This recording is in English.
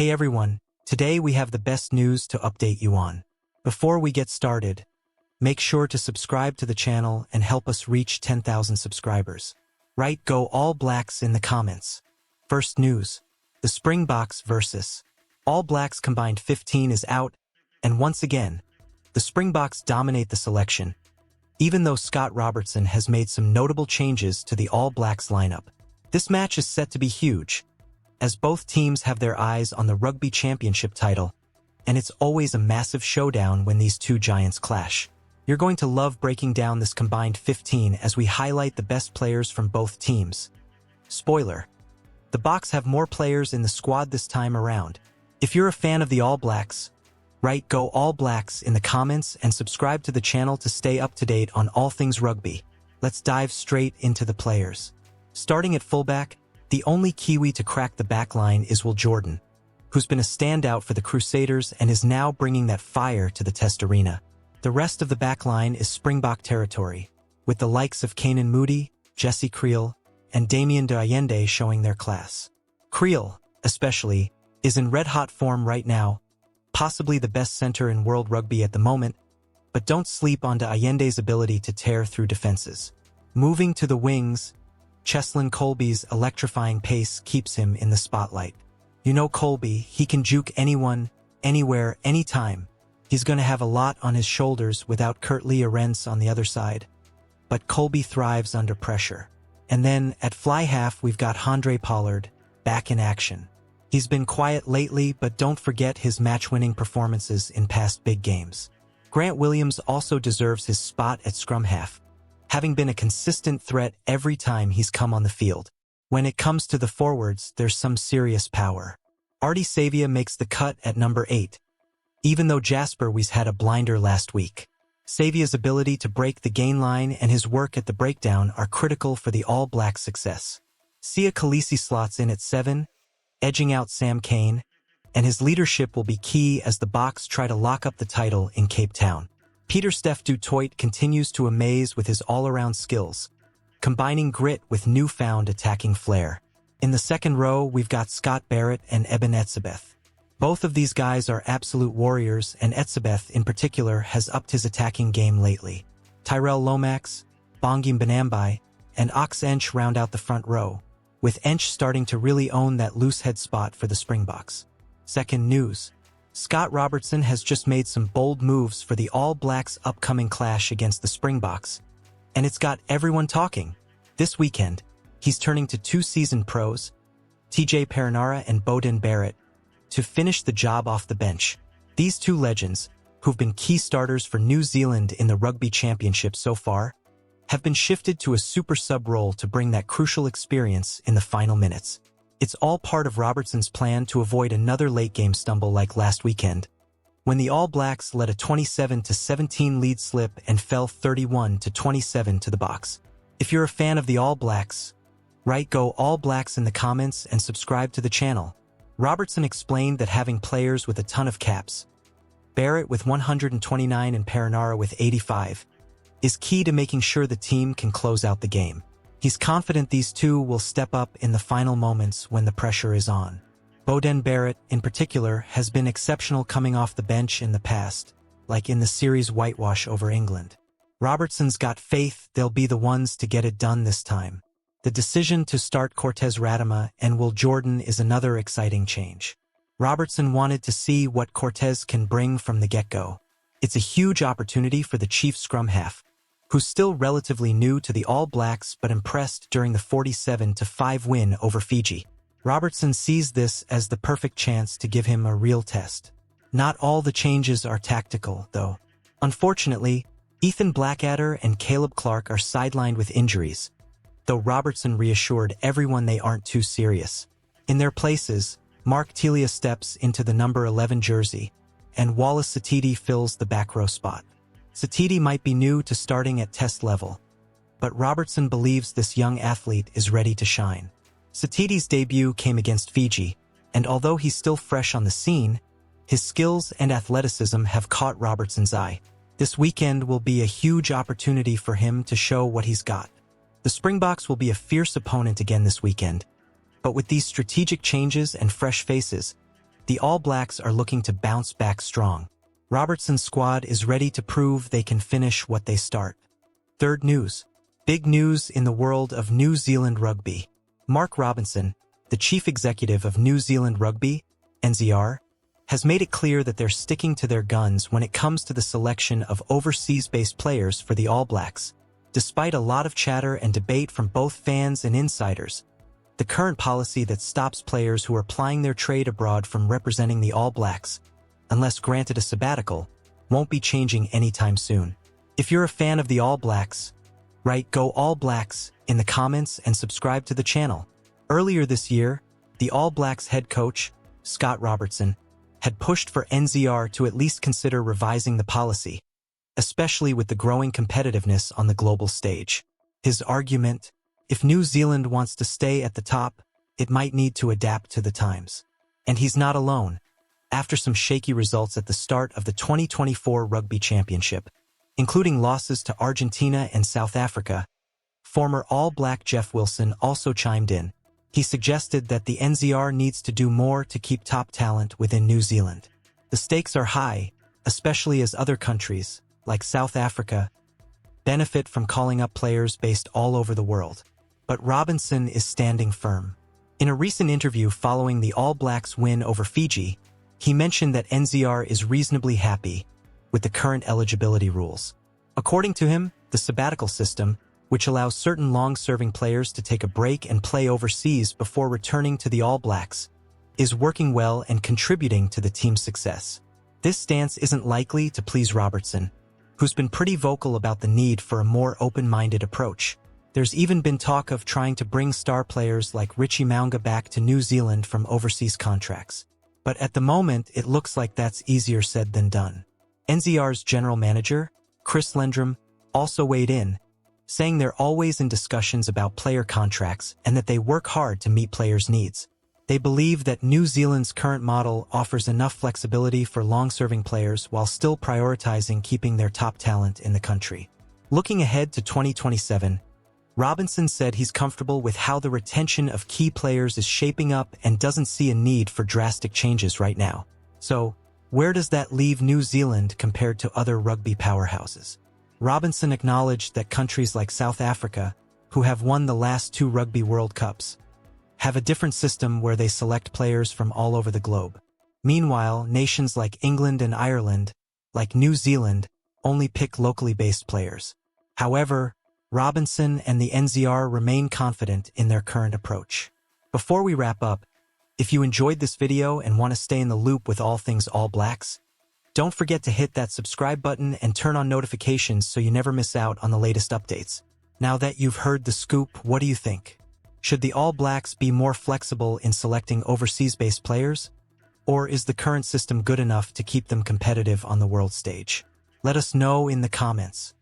Hey everyone, today we have the best news to update you on. Before we get started, make sure to subscribe to the channel and help us reach 10,000 subscribers. Write "Go All Blacks" in the comments. First news, the Springboks versus All Blacks Combined 15 is out, and once again, the Springboks dominate the selection, even though Scott Robertson has made some notable changes to the All Blacks lineup. This match is set to be huge, as both teams have their eyes on the Rugby Championship title, and it's always a massive showdown when these two giants clash. You're going to love breaking down this combined 15 as we highlight the best players from both teams. Spoiler: the Boks have more players in the squad this time around. If you're a fan of the All Blacks, write "Go All Blacks" in the comments and subscribe to the channel to stay up to date on all things rugby. Let's dive straight into the players. Starting at fullback, the only Kiwi to crack the backline is Will Jordan, who's been a standout for the Crusaders and is now bringing that fire to the test arena. The rest of the backline is Springbok territory, with the likes of Canan Moodie, Jesse Kriel, and Damien de Allende showing their class. Kriel, especially, is in red-hot form right now, possibly the best center in world rugby at the moment, but don't sleep on de Allende's ability to tear through defenses. Moving to the wings, Cheslin Kolbe's electrifying pace keeps him in the spotlight. You know Kolbe, he can juke anyone, anywhere, anytime. He's going to have a lot on his shoulders without Kurt Lee Arentz on the other side. But Kolbe thrives under pressure. And then, at fly half, we've got Handré Pollard, back in action. He's been quiet lately, but don't forget his match-winning performances in past big games. Grant Williams also deserves his spot at scrum half, having been a consistent threat every time he's come on the field. When it comes to the forwards, there's some serious power. Artie Savia makes the cut at number 8, even though Jasper Wiese had a blinder last week. Savia's ability to break the gain line and his work at the breakdown are critical for the All Blacks' success. Sia Khaleesi slots in at 7, edging out Sam Cane, and his leadership will be key as the Boks try to lock up the title in Cape Town. Pieter-Steph du Toit continues to amaze with his all-around skills, combining grit with newfound attacking flair. In the second row, we've got Scott Barrett and Eben Etzebeth. Both of these guys are absolute warriors, and Etzebeth in particular has upped his attacking game lately. Tyrell Lomax, Bongi Mbonambi, and Ox Ench round out the front row, with Ench starting to really own that loose head spot for the Springboks. Second news: Scott Robertson has just made some bold moves for the All Blacks' upcoming clash against the Springboks, and it's got everyone talking. This weekend, he's turning to two seasoned pros, TJ Perenara and Beauden Barrett, to finish the job off the bench. These two legends, who've been key starters for New Zealand in the Rugby Championship so far, have been shifted to a super sub role to bring that crucial experience in the final minutes. It's all part of Robertson's plan to avoid another late-game stumble like last weekend, when the All Blacks let a 27-17 lead slip and fell 31-27 to the Boks. If you're a fan of the All Blacks, write "Go All Blacks" in the comments and subscribe to the channel. Robertson explained that having players with a ton of caps, Barrett with 129 and Perenara with 85, is key to making sure the team can close out the game. He's confident these two will step up in the final moments when the pressure is on. Beauden Barrett, in particular, has been exceptional coming off the bench in the past, like in the series whitewash over England. Robertson's got faith they'll be the ones to get it done this time. The decision to start Cortez Radama and Will Jordan is another exciting change. Robertson wanted to see what Cortez can bring from the get-go. It's a huge opportunity for the chief scrum half, who's still relatively new to the All Blacks but impressed during the 47-5 win over Fiji. Robertson sees this as the perfect chance to give him a real test. Not all the changes are tactical, though. Unfortunately, Ethan Blackadder and Caleb Clark are sidelined with injuries, though Robertson reassured everyone they aren't too serious. In their places, Mark Telia steps into the number 11 jersey, and Wallace Satiti fills the back row spot. Satiti might be new to starting at test level, but Robertson believes this young athlete is ready to shine. Satiti's debut came against Fiji, and although he's still fresh on the scene, his skills and athleticism have caught Robertson's eye. This weekend will be a huge opportunity for him to show what he's got. The Springboks will be a fierce opponent again this weekend, but with these strategic changes and fresh faces, the All Blacks are looking to bounce back strong. Robertson's squad is ready to prove they can finish what they start. Third news. Big news in the world of New Zealand rugby. Mark Robinson, the chief executive of New Zealand Rugby, NZR, has made it clear that they're sticking to their guns when it comes to the selection of overseas-based players for the All Blacks. Despite a lot of chatter and debate from both fans and insiders, the current policy that stops players who are plying their trade abroad from representing the All Blacks, unless granted a sabbatical, won't be changing anytime soon. If you're a fan of the All Blacks, write "Go All Blacks" in the comments and subscribe to the channel. Earlier this year, the All Blacks head coach, Scott Robertson, had pushed for NZR to at least consider revising the policy, especially with the growing competitiveness on the global stage. His argument: if New Zealand wants to stay at the top, it might need to adapt to the times. And he's not alone. After some shaky results at the start of the 2024 Rugby Championship, including losses to Argentina and South Africa, former All Black Jeff Wilson also chimed in. He suggested that the NZR needs to do more to keep top talent within New Zealand. The stakes are high, especially as other countries, like South Africa, benefit from calling up players based all over the world. But Robinson is standing firm. In a recent interview following the All Blacks' win over Fiji, he mentioned that NZR is reasonably happy with the current eligibility rules. According to him, the sabbatical system, which allows certain long-serving players to take a break and play overseas before returning to the All Blacks, is working well and contributing to the team's success. This stance isn't likely to please Robertson, who's been pretty vocal about the need for a more open-minded approach. There's even been talk of trying to bring star players like Richie Mounga back to New Zealand from overseas contracts. But at the moment, it looks like that's easier said than done. NZR's general manager, Chris Lendrum, also weighed in, saying they're always in discussions about player contracts and that they work hard to meet players' needs. They believe that New Zealand's current model offers enough flexibility for long-serving players while still prioritizing keeping their top talent in the country. Looking ahead to 2027, Robinson said he's comfortable with how the retention of key players is shaping up and doesn't see a need for drastic changes right now. So, where does that leave New Zealand compared to other rugby powerhouses? Robinson acknowledged that countries like South Africa, who have won the last 2 Rugby World Cups, have a different system where they select players from all over the globe. Meanwhile, nations like England and Ireland, like New Zealand, only pick locally based players. However, Robinson and the NZR remain confident in their current approach. Before we wrap up, if you enjoyed this video and want to stay in the loop with all things All Blacks, don't forget to hit that subscribe button and turn on notifications so you never miss out on the latest updates. Now that you've heard the scoop, what do you think? Should the All Blacks be more flexible in selecting overseas-based players? Or is the current system good enough to keep them competitive on the world stage? Let us know in the comments.